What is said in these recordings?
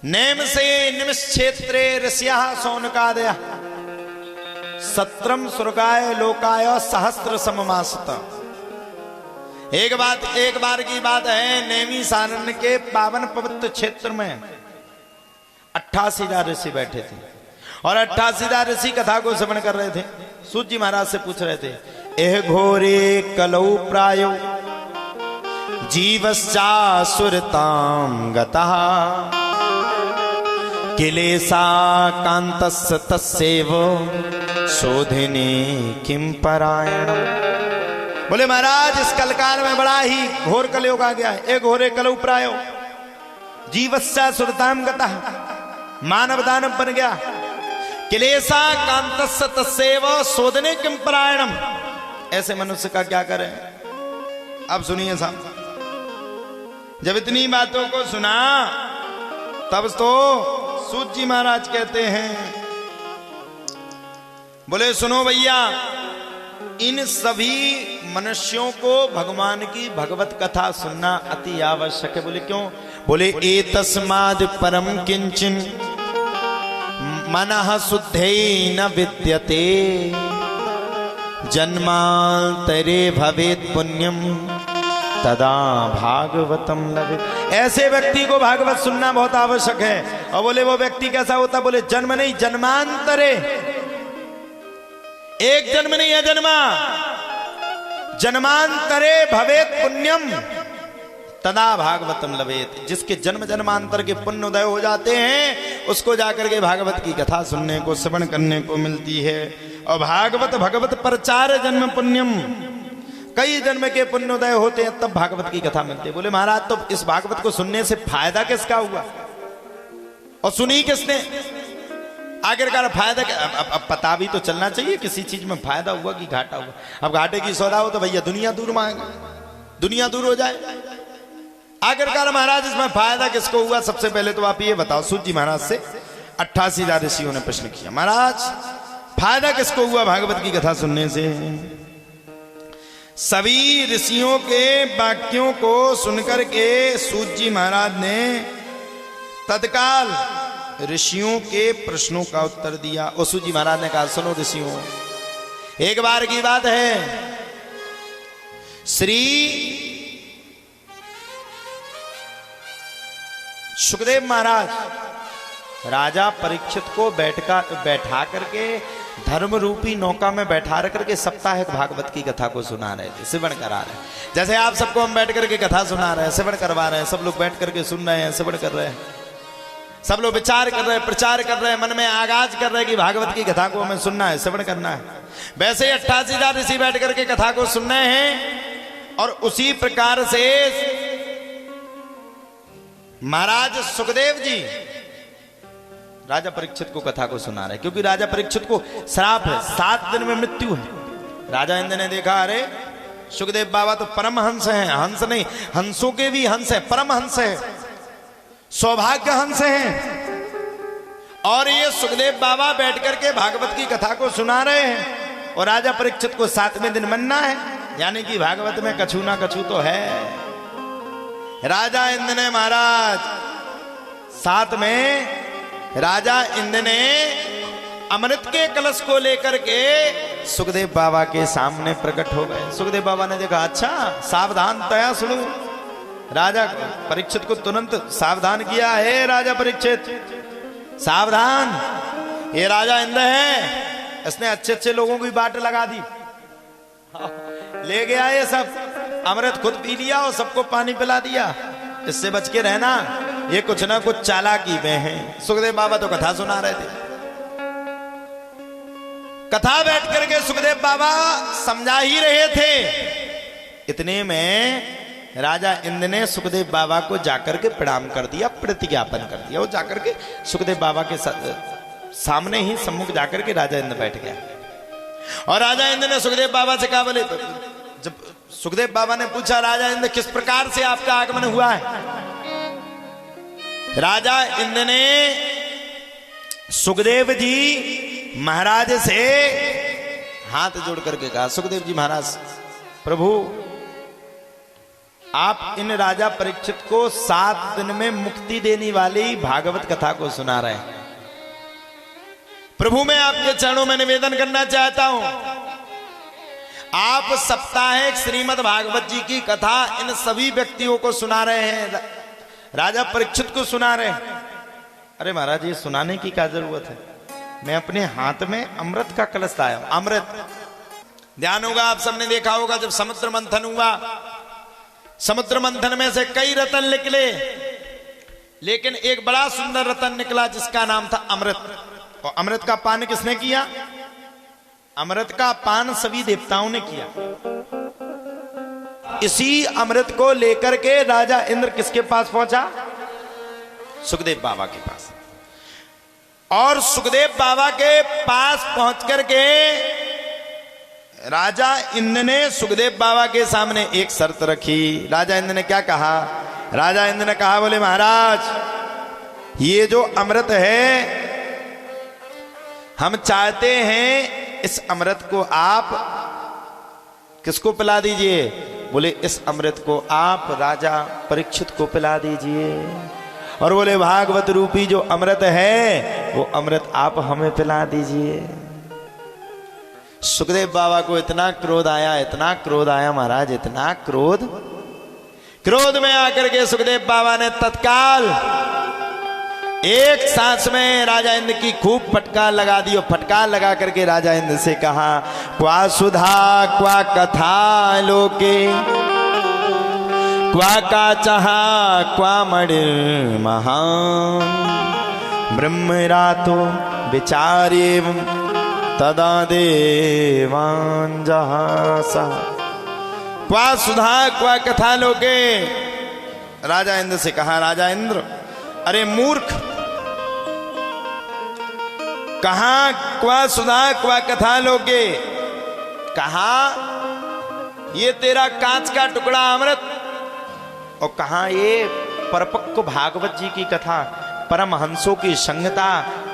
Name से निमिष क्षेत्रे ऋष्यः सौनकादयः सत्रम सुरगाय लोकाय सहस्त्र सममासत। एक बार की बात है, नेमी सारण्य के पावन पवित्र क्षेत्र में 88 ऋषि बैठे थे और 88 ऋषि कथा को श्रवण कर रहे थे। सूत जी महाराज से पूछ रहे थे, एह घोरे कलौ प्रायो जीवश्चासुरतां गतः किलेसा कांतस्य तस्यैव शोधिने किम परायण। बोले महाराज, इस कलकाल में बड़ा ही घोर कलयुग आ गया है। एक घोरे कलौ प्रायो जीवश्चासुरतां गतः, मानव दानव बन गया। किलेसा कांतस्य तस्यैव शोधने किम परायणम। ऐसे मनुष्य का क्या करें। अब सुनिए साहब, जब इतनी बातों को सुना तब तो सूत जी महाराज कहते हैं, बोले सुनो भैया, इन सभी मनुष्यों को भगवान की भगवत कथा सुनना अति आवश्यक है। बोले क्यों। बोले एतस्माद् परम किंचन मनः शुद्धे न विद्यते जन्मांतरे भवेत् पुण्यम तदा भागवतम लभेत्। ऐसे व्यक्ति को भागवत सुनना बहुत आवश्यक है। और बोले वो व्यक्ति कैसा होता। बोले जन्म नहीं, जन्मांतरे। एक जन्म नहीं है जन्मा, जन्मांतरे भवेत् पुण्यम तदा भागवतम लभेत्। जिसके जन्म जन्मांतर के पुण्य उदय हो जाते हैं उसको जाकर के भागवत की कथा सुनने को, श्रवण करने को मिलती है। और भागवत भगवत प्रचार जन्म पुण्यम, कई जन्म के पुण्य उदय होते हैं तब भागवत की कथा मिलती है। बोले महाराज, तो इस भागवत को सुनने से फायदा किसका हुआ और सुनी किसने। आखिरकार फायदा क्या। अब पता भी तो चलना चाहिए किसी चीज में फायदा हुआ कि घाटा हुआ। अब घाटे की सौदा हो तो भैया दुनिया दूर मांगे, दुनिया दूर हो जाए। आखिरकार महाराज इसमें फायदा किसको हुआ। सबसे पहले तो आप ये बताओ। सूत जी महाराज से 88 ऋषियों ने प्रश्न किया, महाराज फायदा किसको हुआ भागवत की कथा सुनने से। सभी ऋषियों के वाक्यों को सुनकर के सूत जी महाराज ने तत्काल ऋषियों के प्रश्नों का उत्तर दिया। और सूत जी महाराज ने कहा, सुनो ऋषियों, एक बार की बात है, श्री सुखदेव महाराज राजा परीक्षित को बैठा करके धर्म रूपी नौका में बैठा करके साप्ताहिक भागवत की कथा को सुना रहे थे, श्रवण करा रहे हैं। जैसे आप सबको हम बैठ करके कथा सुना रहे हैं, श्रवण करवा रहे हैं, सब लोग बैठ करके सुन रहे हैं, श्रवण कर रहे हैं, सब लोग विचार कर रहे हैं, प्रचार कर रहे हैं, मन में आगाज कर रहे हैं कि भागवत की कथा को हमें सुनना है, श्रवण करना है। वैसे 88 ऋषि बैठ करके कथा को सुन रहे हैं। और उसी प्रकार से महाराज सुखदेव जी राजा परीक्षित को कथा को सुना रहे, क्योंकि राजा परीक्षित को श्राप है, 7 दिन में मृत्यु है। राजा इंद्र ने देखा, अरे सुखदेव बाबा तो परम हंस हैं, हंस नहीं हंसों के भी हंस है, परम हंस है, सौभाग्य हंस हैं। और ये सुखदेव बाबा बैठ करके भागवत की कथा को सुना रहे हैं और राजा परीक्षित को 7वें दिन मरना है, यानी कि भागवत में कछु ना कछु तो है। राजा इंद्र ने महाराज साथ में राजा इंद्र ने अमृत के कलश को लेकर के सुखदेव बाबा के सामने प्रकट हो गए। सुखदेव बाबा ने देखा, अच्छा सावधान तया सुनो। राजा परीक्षित को तुरंत सावधान किया, है राजा परीक्षित सावधान, ये राजा इंद्र है, इसने अच्छे अच्छे लोगों की बाट लगा दी, ले गया ये सब, अमृत खुद पी लिया और सबको पानी पिला दिया, इससे बच के रहना, ये कुछ ना कुछ चालाकी में है। सुखदेव बाबा तो कथा सुना रहे थे, कथा बैठ करके सुखदेव बाबा समझा ही रहे थे। इतने में राजा इंद्र ने सुखदेव बाबा को जाकर के प्रणाम कर दिया, प्रतिज्ञापन कर दिया। वो जाकर के सुखदेव बाबा के सामने ही सम्मुख जाकर के राजा इंद्र बैठ गया। और राजा इंद्र ने सुखदेव बाबा से कहा, बोले जब सुखदेव बाबा ने पूछा, राजा इंद्र किस प्रकार से आपका आगमन हुआ है। राजा इंद्र ने सुखदेव जी महाराज से हाथ जोड़ करके कहा, सुखदेव जी महाराज, प्रभु आप इन राजा परीक्षित को 7 दिन में मुक्ति देने वाली भागवत कथा को सुना रहे हैं। प्रभु मैं आपके चरणों में निवेदन करना चाहता हूं, आप साप्ताहिक श्रीमद् भागवत जी की कथा इन सभी व्यक्तियों को सुना रहे हैं, राजा परीक्षित को सुना रहे हैं। अरे महाराज ये सुनाने की क्या जरूरत है, मैं अपने हाथ में अमृत का कलश लाया हूं। अमृत ध्यान होगा, आप सबने देखा होगा जब समुद्र मंथन हुआ, समुद्र मंथन में से कई रत्न निकले, लेकिन एक बड़ा सुंदर रत्न निकला जिसका नाम था अमृत। और अमृत का पान किसने किया? अमृत का पान सभी देवताओं ने किया। इसी अमृत को लेकर के राजा इंद्र किसके पास पहुंचा? सुखदेव बाबा के पास। और सुखदेव बाबा के पास पहुंच करके राजा इंद्र ने सुखदेव बाबा के सामने एक शर्त रखी। राजा इंद्र ने क्या कहा? राजा इंद्र ने कहा, बोले महाराज ये जो अमृत है हम चाहते हैं इस अमृत को आप किसको पिला दीजिए? बोले इस अमृत को आप राजा परीक्षित को पिला दीजिए। और बोले भागवत रूपी जो अमृत है वो अमृत आप हमें पिला दीजिए। सुखदेव बाबा को इतना क्रोध आया, इतना क्रोध आया महाराज, इतना क्रोध में आकर के सुखदेव बाबा ने तत्काल एक सांस में राजा इंद्र की खूब फटकार लगा दी। और फटकार लगा करके राजा इंद्र से कहा, क्वा सुधा क्वा कथा लोके क्वा का चाहा क्वा मणिर महान ब्रह्म रातो विचारे तदा देवान जहासा। क्वा सुधा क्वा कथा लोके, राजा इंद्र से कहा, राजा इंद्र अरे मूर्ख, कहा क्वा सुधा क्वा कथा लोगे, कहा ये तेरा कांच का टुकड़ा अमृत, और कहा ये परपक्व भागवत जी की कथा, परमहंसों की संहिता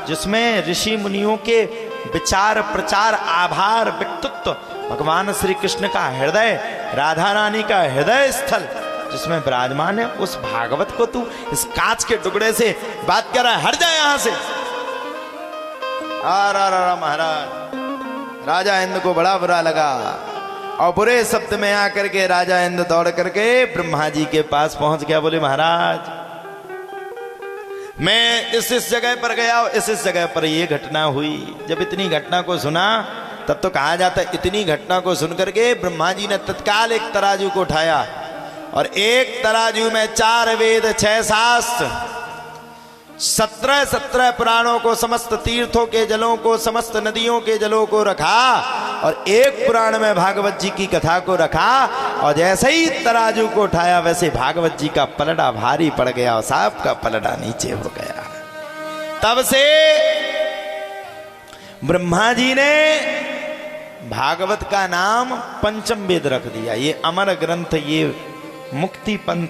जिसमें ऋषि मुनियों के विचार प्रचार आभार व्यक्तित्व, भगवान श्री कृष्ण का हृदय, राधा रानी का हृदय स्थल जिसमें विराजमान है, उस भागवत को तू इस कांच के टुकड़े से बात कर रहा है, हट जा यहां से। महाराज राजा इंद्र को बड़ा बुरा लगा और बुरे शब्द में आकर के राजा इंद्र दौड़ करके ब्रह्मा जी के पास पहुंच गया। बोले महाराज मैं इस जगह पर गया, इस जगह पर ये घटना हुई। जब इतनी घटना को सुना तब तो कहा जाता है इतनी घटना को सुनकर के ब्रह्मा जी ने तत्काल एक तराजू को उठाया और एक तराजू में 4 वेद 6 शास्त्र 17 पुराणों को, समस्त तीर्थों के जलों को, समस्त नदियों के जलों को रखा और एक पुराण में भागवत जी की कथा को रखा। और जैसे ही तराजू को उठाया वैसे भागवत जी का पलड़ा भारी पड़ गया और सांप का पलड़ा नीचे हो गया। तब से ब्रह्मा जी ने भागवत का नाम पंचम वेद रख दिया। ये अमर ग्रंथ, ये मुक्ति पंथ,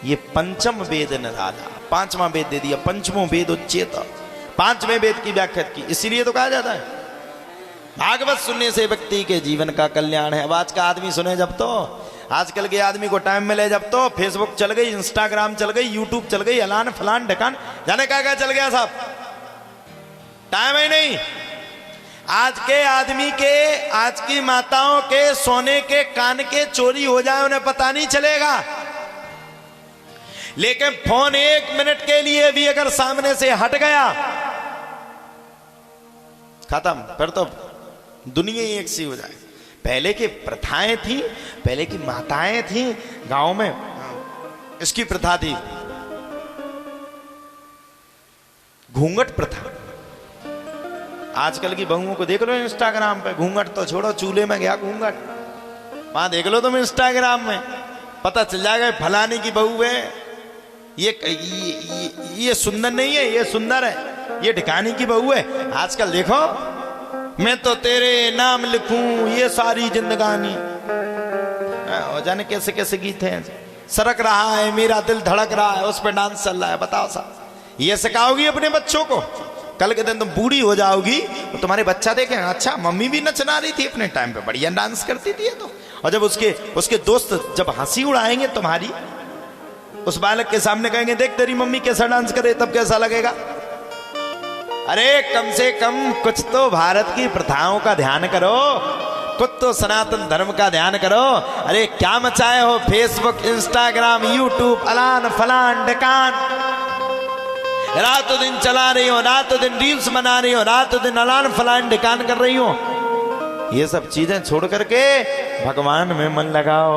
ये पंचम वेद न राजा, 5वां वेद दे दिया, पंचमो वेद उच्चेत, 5वें वेद की व्याख्या की। इसीलिए तो कहा जाता है भागवत सुनने से व्यक्ति के जीवन का कल्याण है। अब आज का आदमी सुने जब तो, आजकल के आदमी को टाइम मिले जब तो फेसबुक चल गई, इंस्टाग्राम चल गई, यूट्यूब चल गई, अलान फलान ढकान जाने क्या चल गया साहब, टाइम ही नहीं। आज के आदमी के, आज की माताओं के सोने के कान के चोरी हो जाए उन्हें पता नहीं चलेगा, लेकिन फोन 1 मिनट के लिए भी अगर सामने से हट गया खत्म, फिर तो दुनिया ही एक सी हो जाए। पहले की प्रथाएं थी, पहले की माताएं थी, गांव में इसकी प्रथा थी घूंघट प्रथा। आजकल की बहुओं को देख लो इंस्टाग्राम पे, घूंघट तो छोड़ो, चूल्हे में गया घूंघट, वहां देख लो तुम इंस्टाग्राम में, पता चल जाएगा फलाने की बहू है, ये सुंदर नहीं है, ये सुंदर है, ये ठिकाने की बहू है। आजकल देखो, मैं तो तेरे नाम लिखूं ये सारी जिंदगानी, और जाने कैसे कैसे गीत हैं, सरक रहा है मेरा दिल धड़क रहा है, उस पर डांस चल रहा है। बताओ साहब, ये सिखाओगी अपने बच्चों को? कल के दिन तुम बूढ़ी हो जाओगी तो तुम्हारे बच्चा देखें, अच्छा मम्मी भी नचना रही थी अपने टाइम पे, बढ़िया डांस करती थी तो, और जब उसके दोस्त जब हंसी उड़ाएंगे तुम्हारी, उस बालक के सामने कहेंगे देख तेरी मम्मी कैसा डांस करे, तब कैसा लगेगा? अरे कम से कम कुछ तो भारत की प्रथाओं का ध्यान करो, कुछ तो सनातन धर्म का ध्यान करो। अरे क्या मचाए हो फेसबुक, इंस्टाग्राम, यूट्यूब, अलान फलान ढकान, रातों दिन चला रही हो, रातों दिन रील्स बना रही हो, रातों दिन अलान फलान ढकान कर रही हो। ये सब चीजें छोड़ करके भगवान में मन लगाओ।